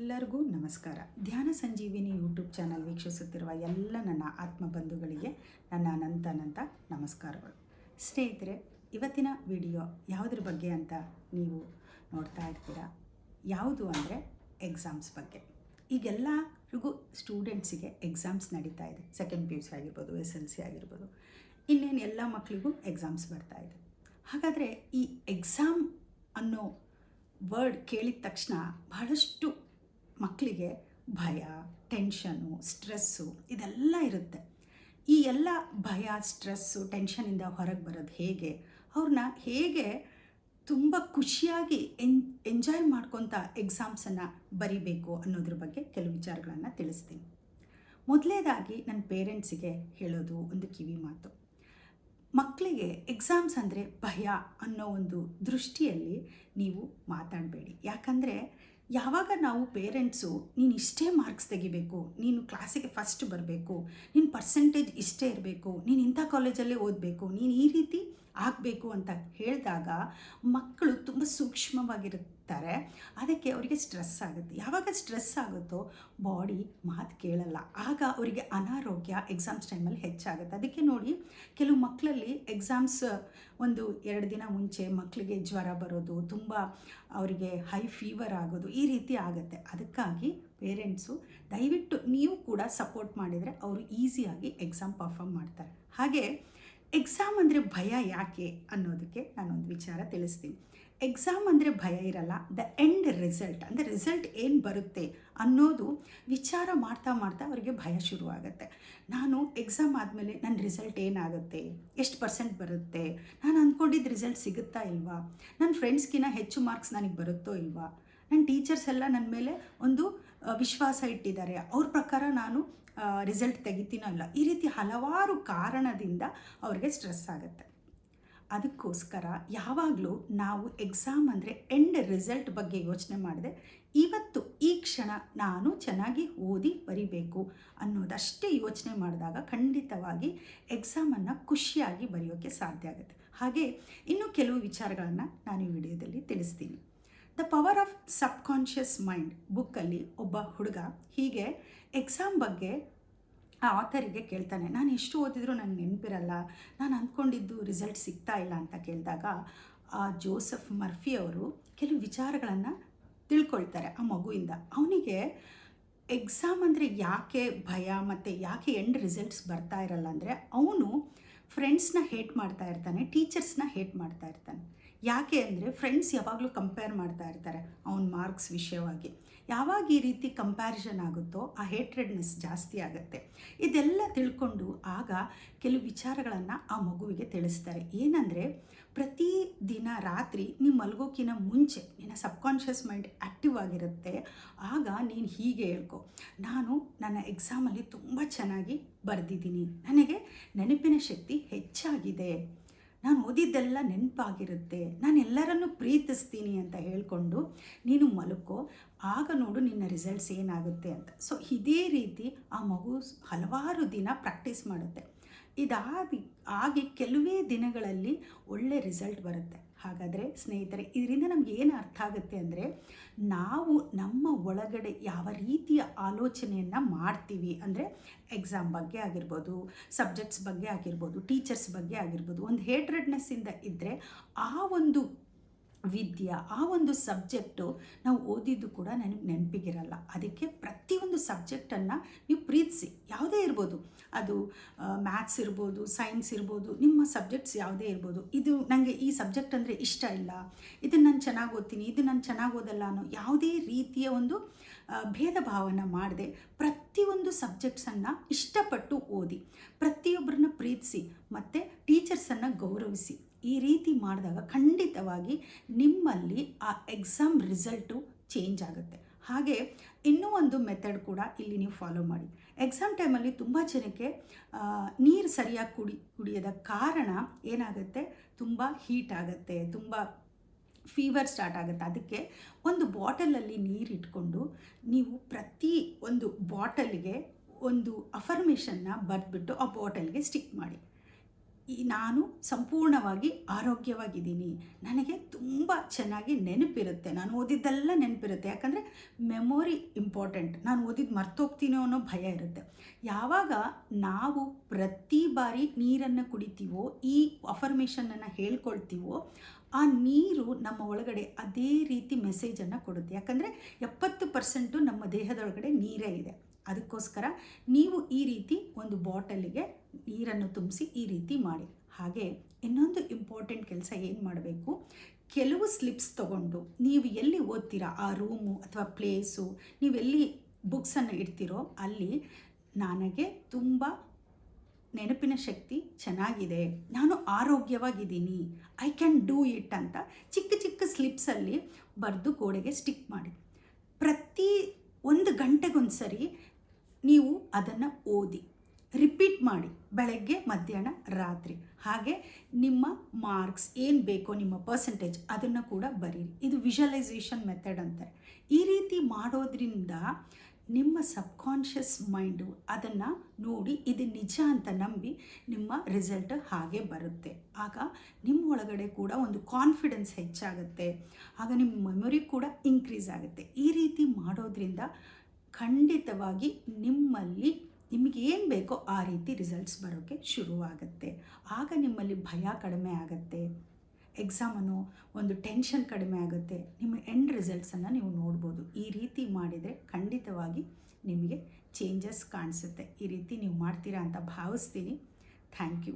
ಎಲ್ಲರಿಗೂ ನಮಸ್ಕಾರ. ಧ್ಯಾನ ಸಂಜೀವಿನಿ ಯೂಟ್ಯೂಬ್ ಚಾನಲ್ ವೀಕ್ಷಿಸುತ್ತಿರುವ ಎಲ್ಲ ನನ್ನ ಆತ್ಮ ಬಂಧುಗಳಿಗೆ ನನ್ನ ಅನಂತ ನಮಸ್ಕಾರಗಳು. ಸ್ನೇಹಿತರೆ, ಇವತ್ತಿನ ವಿಡಿಯೋ ಯಾವುದ್ರ ಬಗ್ಗೆ ಅಂತ ನೀವು ನೋಡ್ತಾ ಇರ್ತೀರಾ. ಯಾವುದು ಅಂದರೆ ಎಕ್ಸಾಮ್ಸ್ ಬಗ್ಗೆ. ಈಗೆಲ್ಲರಿಗೂ ಸ್ಟೂಡೆಂಟ್ಸಿಗೆ ಎಕ್ಸಾಮ್ಸ್ ನಡೀತಾ ಇದೆ. ಸೆಕೆಂಡ್ PUC ಆಗಿರ್ಬೋದು, SLC ಆಗಿರ್ಬೋದು, ಇನ್ನೇನು ಎಲ್ಲ ಮಕ್ಕಳಿಗೂ ಎಕ್ಸಾಮ್ಸ್ ಬರ್ತಾ ಇದೆ. ಹಾಗಾದರೆ ಈ ಎಕ್ಸಾಮ್ ಅನ್ನೋ ವರ್ಡ್ ಕೇಳಿದ ತಕ್ಷಣ ಬಹಳಷ್ಟು ಮಕ್ಕಳಿಗೆ ಭಯ, ಟೆನ್ಷನು, ಸ್ಟ್ರೆಸ್ಸು ಇದೆಲ್ಲ ಇರುತ್ತೆ. ಈ ಎಲ್ಲ ಭಯ, ಸ್ಟ್ರೆಸ್ಸು, ಟೆನ್ಷನಿಂದ ಹೊರಗೆ ಬರೋದು ಹೇಗೆ, ಅವ್ರನ್ನ ಹೇಗೆ ತುಂಬ ಖುಷಿಯಾಗಿ ಎಂಜಾಯ್ ಮಾಡ್ಕೊತ ಎಕ್ಸಾಮ್ಸನ್ನು ಬರಿಬೇಕು ಅನ್ನೋದ್ರ ಬಗ್ಗೆ ಕೆಲವು ವಿಚಾರಗಳನ್ನು ತಿಳಿಸ್ತೀನಿ. ಮೊದಲನೇದಾಗಿ ನನ್ನ ಪೇರೆಂಟ್ಸಿಗೆ ಹೇಳೋದು ಒಂದು ಕಿವಿ ಮಾತು. ಮಕ್ಕಳಿಗೆ ಎಕ್ಸಾಮ್ಸ್ ಅಂದರೆ ಭಯ ಅನ್ನೋ ಒಂದು ದೃಷ್ಟಿಯಲ್ಲಿ ನೀವು ಮಾತಾಡಬೇಡಿ. ಯಾಕಂದರೆ ಯಾವಾಗ ನಾವು ಪೇರೆಂಟ್ಸು ನೀನು ಇಷ್ಟೇ ಮಾರ್ಕ್ಸ್ ತೆಗಿಬೇಕು, ನೀನು ಕ್ಲಾಸಿಗೆ ಫಸ್ಟ್ ಬರಬೇಕು, ನಿನ್ನ ಪರ್ಸೆಂಟೇಜ್ ಇಷ್ಟೇ ಇರಬೇಕು, ನೀನು ಇಂಥ ಕಾಲೇಜಲ್ಲೇ ಓದಬೇಕು, ನೀನು ಈ ರೀತಿ ಆಗಬೇಕು ಅಂತ ಹೇಳಿದಾಗ ಮಕ್ಕಳು ತುಂಬ ಸೂಕ್ಷ್ಮವಾಗಿರುತ್ತಾರೆ. ಅದಕ್ಕೆ ಅವರಿಗೆ ಸ್ಟ್ರೆಸ್ ಆಗುತ್ತೆ. ಯಾವಾಗ ಸ್ಟ್ರೆಸ್ ಆಗುತ್ತೋ ಬಾಡಿ ಮಾತು ಕೇಳಲ್ಲ. ಆಗ ಅವರಿಗೆ ಅನಾರೋಗ್ಯ ಎಕ್ಸಾಮ್ಸ್ ಟೈಮಲ್ಲಿ ಹೆಚ್ಚಾಗುತ್ತೆ. ಅದಕ್ಕೆ ನೋಡಿ, ಕೆಲವು ಮಕ್ಕಳಲ್ಲಿ ಎಕ್ಸಾಮ್ಸ್ ಒಂದು 2 ದಿನ ಮುಂಚೆ ಮಕ್ಕಳಿಗೆ ಜ್ವರ ಬರೋದು, ತುಂಬ ಅವರಿಗೆ ಹೈ ಫೀವರ್ ಆಗೋದು, ಈ ರೀತಿ ಆಗುತ್ತೆ. ಅದಕ್ಕಾಗಿ ಪೇರೆಂಟ್ಸು ದಯವಿಟ್ಟು ನೀವು ಕೂಡ ಸಪೋರ್ಟ್ ಮಾಡಿದರೆ ಅವರು ಈಸಿಯಾಗಿ ಎಕ್ಸಾಮ್ ಪರ್ಫಾರ್ಮ್ ಮಾಡ್ತಾರೆ. ಹಾಗೆ ಎಕ್ಸಾಮ್ ಅಂದರೆ ಭಯ ಯಾಕೆ ಅನ್ನೋದಕ್ಕೆ ನಾನೊಂದು ವಿಚಾರ ತಿಳಿಸ್ತೀನಿ. ಎಕ್ಸಾಮ್ ಅಂದರೆ ಭಯ ಇರಲ್ಲ. ದ ಎಂಡ್ ರಿಸಲ್ಟ್ ಅಂದರೆ ರಿಸಲ್ಟ್ ಏನು ಬರುತ್ತೆ ಅನ್ನೋದು ವಿಚಾರ ಮಾಡ್ತಾ ಅವರಿಗೆ ಭಯ ಶುರುವಾಗುತ್ತೆ. ನಾನು ಎಕ್ಸಾಮ್ ಆದಮೇಲೆ ನನ್ನ ರಿಸಲ್ಟ್ ಏನಾಗುತ್ತೆ, ಎಷ್ಟು ಪರ್ಸೆಂಟ್ ಬರುತ್ತೆ, ನಾನು ಅಂದ್ಕೊಂಡಿದ್ದ ರಿಸಲ್ಟ್ ಸಿಗುತ್ತಾ ಇಲ್ವಾ, ನನ್ನ ಫ್ರೆಂಡ್ಸ್ಗಿನ್ನ ಹೆಚ್ಚು ಮಾರ್ಕ್ಸ್ ನನಗೆ ಬರುತ್ತೋ ಇಲ್ವಾ, ನನ್ನ ಟೀಚರ್ಸ್ ಎಲ್ಲ ನನ್ನ ಮೇಲೆ ಒಂದು ವಿಶ್ವಾಸ ಇಟ್ಟಿದ್ದಾರೆ, ಅವ್ರ ಪ್ರಕಾರ ನಾನು ರಿಸಲ್ಟ್ ತೆಗಿತೀನೋ ಇಲ್ಲ, ಈ ರೀತಿ ಹಲವಾರು ಕಾರಣದಿಂದ ಅವ್ರಿಗೆ ಸ್ಟ್ರೆಸ್ ಆಗುತ್ತೆ. ಅದಕ್ಕೋಸ್ಕರ ಯಾವಾಗಲೂ ನಾವು ಎಕ್ಸಾಮ್ ಅಂದರೆ ಎಂಡ್ ರಿಸಲ್ಟ್ ಬಗ್ಗೆ ಯೋಚನೆ ಮಾಡಿದೆ, ಇವತ್ತು ಈ ಕ್ಷಣ ನಾನು ಚೆನ್ನಾಗಿ ಓದಿ ಬರಿಬೇಕು ಅನ್ನೋದಷ್ಟೇ ಯೋಚನೆ ಮಾಡಿದಾಗ ಖಂಡಿತವಾಗಿ ಎಕ್ಸಾಮನ್ನು ಖುಷಿಯಾಗಿ ಬರೆಯೋಕ್ಕೆ ಸಾಧ್ಯ ಆಗುತ್ತೆ. ಹಾಗೆ ಇನ್ನೂ ಕೆಲವು ವಿಚಾರಗಳನ್ನು ನಾನು ಈ ವಿಡಿಯೋದಲ್ಲಿ ತಿಳಿಸ್ತೀನಿ. The power of subconscious mind ಬುಕ್ಕಲ್ಲಿ ಒಬ್ಬ ಹುಡುಗ ಹೀಗೆ ಎಕ್ಸಾಮ್ ಬಗ್ಗೆ ಆ ಆಥರಿಗೆ ಕೇಳ್ತಾನೆ, ನಾನು ಎಷ್ಟು ಓದಿದ್ರು ನನಗೆ ನೆನಪಿರಲ್ಲ, ನಾನು ಅಂದ್ಕೊಂಡಿದ್ದು ರಿಸಲ್ಟ್ ಸಿಗ್ತಾ ಇಲ್ಲ ಅಂತ ಕೇಳಿದಾಗ ಆ ಜೋಸೆಫ್ ಮರ್ಫಿ ಅವರು ಕೆಲವು ವಿಚಾರಗಳನ್ನು ತಿಳ್ಕೊಳ್ತಾರೆ ಆ ಮಗುವಿಂದ. ಅವನಿಗೆ ಎಕ್ಸಾಮ್ ಅಂದರೆ ಯಾಕೆ ಭಯ ಮತ್ತು ಯಾಕೆ ಎಂಡ್ ರಿಸಲ್ಟ್ಸ್ ಬರ್ತಾ ಇರಲ್ಲ ಅಂದರೆ, ಅವನು ಫ್ರೆಂಡ್ಸ್ನ ಹೇಟ್ ಮಾಡ್ತಾ ಇರ್ತಾನೆ, ಟೀಚರ್ಸ್ನ ಹೇಟ್ ಮಾಡ್ತಾ ಇರ್ತಾನೆ. ಯಾಕೆ ಅಂದರೆ ಫ್ರೆಂಡ್ಸ್ ಯಾವಾಗಲೂ ಕಂಪೇರ್ ಮಾಡ್ತಾ ಇರ್ತಾರೆ ಅವನ ಮಾರ್ಕ್ಸ್ ವಿಷಯವಾಗಿ. ಯಾವಾಗ ಈ ರೀತಿ ಕಂಪ್ಯಾರಿಸನ್ ಆಗುತ್ತೋ ಆ ಹೇಟ್ರೆಡ್ನೆಸ್ ಜಾಸ್ತಿ ಆಗುತ್ತೆ. ಇದೆಲ್ಲ ತಿಳ್ಕೊಂಡು ಆಗ ಕೆಲವು ವಿಚಾರಗಳನ್ನು ಆ ಮಗುವಿಗೆ ತಿಳಿಸ್ತಾರೆ. ಏನಂದರೆ, ಪ್ರತಿ ದಿನ ರಾತ್ರಿ ನೀವು ಮಲಗೋಕ್ಕಿಂತ ಮುಂಚೆ ನಿನ್ನ ಸಬ್ಕಾನ್ಷಿಯಸ್ ಮೈಂಡ್ ಆ್ಯಕ್ಟಿವ್ ಆಗಿರುತ್ತೆ. ಆಗ ನೀನು ಹೀಗೆ ಹೇಳ್ಕೊ, ನಾನು ನನ್ನ ಎಕ್ಸಾಮಲ್ಲಿ ತುಂಬ ಚೆನ್ನಾಗಿ ಬರೆದಿದ್ದೀನಿ, ನನಗೆ ನೆನಪಿನ ಶಕ್ತಿ ಹೆಚ್ಚಾಗಿದೆ, ನಾನು ಓದಿದ್ದೆಲ್ಲ ನೆನಪಾಗಿರುತ್ತೆ, ನಾನು ಎಲ್ಲರನ್ನೂ ಪ್ರೀತಿಸ್ತೀನಿ ಅಂತ ಹೇಳಿಕೊಂಡು ನೀನು ಮಲಕೋ, ಆಗ ನೋಡು ನಿನ್ನ ರಿಸಲ್ಟ್ಸ್ ಏನಾಗುತ್ತೆ ಅಂತ. ಸೊ ಇದೇ ರೀತಿ ಆ ಮಗು ಹಲವಾರು ದಿನ ಪ್ರಾಕ್ಟೀಸ್ ಮಾಡುತ್ತೆ. ಆಗಿ ಕೆಲವೇ ದಿನಗಳಲ್ಲಿ ಒಳ್ಳೆ ರಿಸಲ್ಟ್ ಬರುತ್ತೆ. ಹಾಗಾದರೆ ಸ್ನೇಹಿತರೆ, ಇದರಿಂದ ನಮ್ಗೆ ಏನು ಅರ್ಥ ಆಗುತ್ತೆ ಅಂದರೆ, ನಾವು ನಮ್ಮ ಒಳಗಡೆ ಯಾವ ರೀತಿಯ ಆಲೋಚನೆಯನ್ನು ಮಾಡ್ತೀವಿ ಅಂದರೆ, ಎಕ್ಸಾಮ್ ಬಗ್ಗೆ ಆಗಿರ್ಬೋದು, ಸಬ್ಜೆಕ್ಟ್ಸ್ ಬಗ್ಗೆ ಆಗಿರ್ಬೋದು, ಟೀಚರ್ಸ್ ಬಗ್ಗೆ ಆಗಿರ್ಬೋದು, ಒಂದು ಹೇಟ್ರೆಡ್ನೆಸ್ಸಿಂದ ಇದ್ದರೆ ಆ ಒಂದು ವಿದ್ಯೆ, ಆ ಒಂದು ಸಬ್ಜೆಕ್ಟು ನಾವು ಓದಿದ್ದು ಕೂಡ ನನಗೆ ನೆನಪಿಗಿರಲ್ಲ. ಅದಕ್ಕೆ ಪ್ರತಿಯೊಂದು ಸಬ್ಜೆಕ್ಟನ್ನು ನೀವು ಪ್ರೀತಿಸಿ. ಯಾವುದೇ ಇರ್ಬೋದು, ಅದು ಮ್ಯಾಥ್ಸ್ ಇರ್ಬೋದು, ಸೈನ್ಸ್ ಇರ್ಬೋದು, ನಿಮ್ಮ ಸಬ್ಜೆಕ್ಟ್ಸ್ ಯಾವುದೇ ಇರ್ಬೋದು. ಇದು ನನಗೆ ಈ ಸಬ್ಜೆಕ್ಟ್ ಅಂದರೆ ಇಷ್ಟ ಇಲ್ಲ, ಇದನ್ನು ನಾನು ಚೆನ್ನಾಗಿ ಓದ್ತೀನಿ, ಇದು ನಾನು ಚೆನ್ನಾಗಿ ಓದಲ್ಲ ಅನ್ನೋ ಯಾವುದೇ ರೀತಿಯ ಒಂದು ಭೇದ ಭಾವನ ಮಾಡದೆ ಪ್ರತಿಯೊಂದು ಸಬ್ಜೆಕ್ಟ್ಸನ್ನು ಇಷ್ಟಪಟ್ಟು ಓದಿ, ಪ್ರತಿಯೊಬ್ಬರನ್ನ ಪ್ರೀತಿಸಿ ಮತ್ತು ಟೀಚರ್ಸನ್ನು ಗೌರವಿಸಿ. ಈ ರೀತಿ ಮಾಡಿದಾಗ ಖಂಡಿತವಾಗಿ ನಿಮ್ಮಲ್ಲಿ ಆ ಎಕ್ಸಾಮ್ ರಿಸಲ್ಟು ಚೇಂಜ್ ಆಗುತ್ತೆ. ಹಾಗೆ ಇನ್ನೂ ಒಂದು ಮೆಥಡ್ ಕೂಡ ಇಲ್ಲಿ ನೀವು ಫಾಲೋ ಮಾಡಿ. ಎಕ್ಸಾಮ್ ಟೈಮಲ್ಲಿ ತುಂಬ ಜನಕ್ಕೆ ನೀರು ಸರಿಯಾಗಿ ಕುಡಿಯೋದ ಕಾರಣ ಏನಾಗುತ್ತೆ, ತುಂಬ ಹೀಟ್ ಆಗುತ್ತೆ, ತುಂಬ ಫೀವರ್ ಸ್ಟಾರ್ಟ್ ಆಗುತ್ತೆ. ಅದಕ್ಕೆ ಒಂದು ಬಾಟಲಲ್ಲಿ ನೀರು ಇಟ್ಕೊಂಡು ನೀವು ಪ್ರತಿ ಒಂದು ಬಾಟಲ್ಗೆ ಒಂದು ಅಫರ್ಮೇಷನ್ನ ಬರೆದ್ಬಿಟ್ಟು ಆ ಬಾಟಲ್ಗೆ ಸ್ಟಿಕ್ ಮಾಡಿ. ನಾನು ಸಂಪೂರ್ಣವಾಗಿ ಆರೋಗ್ಯವಾಗಿದ್ದೀನಿ, ನನಗೆ ತುಂಬ ಚೆನ್ನಾಗಿ ನೆನಪಿರುತ್ತೆ, ನಾನು ಓದಿದ್ದೆಲ್ಲ ನೆನಪಿರುತ್ತೆ. ಯಾಕಂದರೆ ಮೆಮೊರಿ ಇಂಪಾರ್ಟೆಂಟ್, ನಾನು ಓದಿದ್ದು ಮರ್ತೋಗ್ತೀನೋ ಅನ್ನೋ ಭಯ ಇರುತ್ತೆ. ಯಾವಾಗ ನಾವು ಪ್ರತಿ ಬಾರಿ ನೀರನ್ನು ಕುಡಿತೀವೋ, ಈ ಅಫರ್ಮೇಷನನ್ನು ಹೇಳ್ಕೊಳ್ತೀವೋ, ಆ ನೀರು ನಮ್ಮ ಒಳಗಡೆ ಅದೇ ರೀತಿ ಮೆಸೇಜನ್ನು ಕೊಡುತ್ತೆ. ಯಾಕಂದರೆ 70% ನಮ್ಮ ದೇಹದೊಳಗಡೆ ನೀರೇ ಇದೆ. ಅದಕ್ಕೋಸ್ಕರ ನೀವು ಈ ರೀತಿ ಒಂದು ಬಾಟಲಿಗೆ ನೀರನ್ನು ತುಂಬಿಸಿ ಈ ರೀತಿ ಮಾಡಿ. ಹಾಗೆ ಇನ್ನೊಂದು ಇಂಪಾರ್ಟೆಂಟ್ ಕೆಲಸ ಏನು ಮಾಡಬೇಕು, ಕೆಲವು ಸ್ಲಿಪ್ಸ್ ತೊಗೊಂಡು ನೀವು ಎಲ್ಲಿ ಓದ್ತೀರಾ ಆ ರೂಮು ಅಥವಾ ಪ್ಲೇಸು, ನೀವೆಲ್ಲಿ ಬುಕ್ಸನ್ನು ಇಡ್ತೀರೋ ಅಲ್ಲಿ ನನಗೆ ತುಂಬ ನೆನಪಿನ ಶಕ್ತಿ ಚೆನ್ನಾಗಿದೆ, ನಾನು ಆರೋಗ್ಯವಾಗಿದ್ದೀನಿ, ಐ ಕ್ಯಾನ್ ಡೂ ಇಟ್ ಅಂತ ಚಿಕ್ಕ ಚಿಕ್ಕ ಸ್ಲಿಪ್ಸಲ್ಲಿ ಬರೆದು ಗೋಡೆಗೆ ಸ್ಟಿಕ್ ಮಾಡಿ. ಪ್ರತಿ 1 ಗಂಟೆಗೊಂದು ಸರಿ ನೀವು ಅದನ್ನು ಓದಿ, ರಿಪೀಟ್ ಮಾಡಿ, ಬೆಳಗ್ಗೆ ಮಧ್ಯಾಹ್ನ ರಾತ್ರಿ. ಹಾಗೆ ನಿಮ್ಮ ಮಾರ್ಕ್ಸ್ ಏನು ಬೇಕೋ, ನಿಮ್ಮ ಪರ್ಸೆಂಟೇಜ್ ಅದನ್ನು ಕೂಡ ಬರೀರಿ. ಇದು ವಿಜುವಲೈಸೇಷನ್ ಮೆಥಡ್ ಅಂತಾರೆ. ಈ ರೀತಿ ಮಾಡೋದ್ರಿಂದ ನಿಮ್ಮ ಸಬ್ಕಾನ್ಷಿಯಸ್ ಮೈಂಡು ಅದನ್ನು ನೋಡಿ ಇದು ನಿಜ ಅಂತ ನಂಬಿ ನಿಮ್ಮ ರಿಸಲ್ಟ್ ಹಾಗೆ ಬರುತ್ತೆ. ಆಗ ನಿಮ್ಮ ಒಳಗಡೆ ಕೂಡ ಒಂದು ಕಾನ್ಫಿಡೆನ್ಸ್ ಹೆಚ್ಚಾಗುತ್ತೆ, ಆಗ ನಿಮ್ಮ ಮೆಮೊರಿ ಕೂಡ ಇನ್ಕ್ರೀಸ್ ಆಗುತ್ತೆ. ಈ ರೀತಿ ಮಾಡೋದ್ರಿಂದ ಖಂಡಿತವಾಗಿ ನಿಮಗೆ ಏನು ಬೇಕೋ ಆ ರೀತಿ ರಿಸಲ್ಟ್ಸ್ ಬರೋಕ್ಕೆ ಶುರುವಾಗುತ್ತೆ. ಆಗ ನಿಮ್ಮಲ್ಲಿ ಭಯ ಕಡಿಮೆ ಆಗುತ್ತೆ, ಎಕ್ಸಾಮನ್ನು ಒಂದು ಟೆನ್ಷನ್ ಕಡಿಮೆ ಆಗುತ್ತೆ, ನಿಮ್ಮ ಎಂಡ್ ರಿಸಲ್ಟ್ಸನ್ನು ನೀವು ನೋಡ್ಬೋದು. ಈ ರೀತಿ ಮಾಡಿದರೆ ಖಂಡಿತವಾಗಿ ನಿಮಗೆ ಚೇಂಜಸ್ ಕಾಣಿಸುತ್ತೆ. ಈ ರೀತಿ ನೀವು ಮಾಡ್ತೀರಾ ಅಂತ ಭಾವಿಸ್ತೀನಿ. Thank you.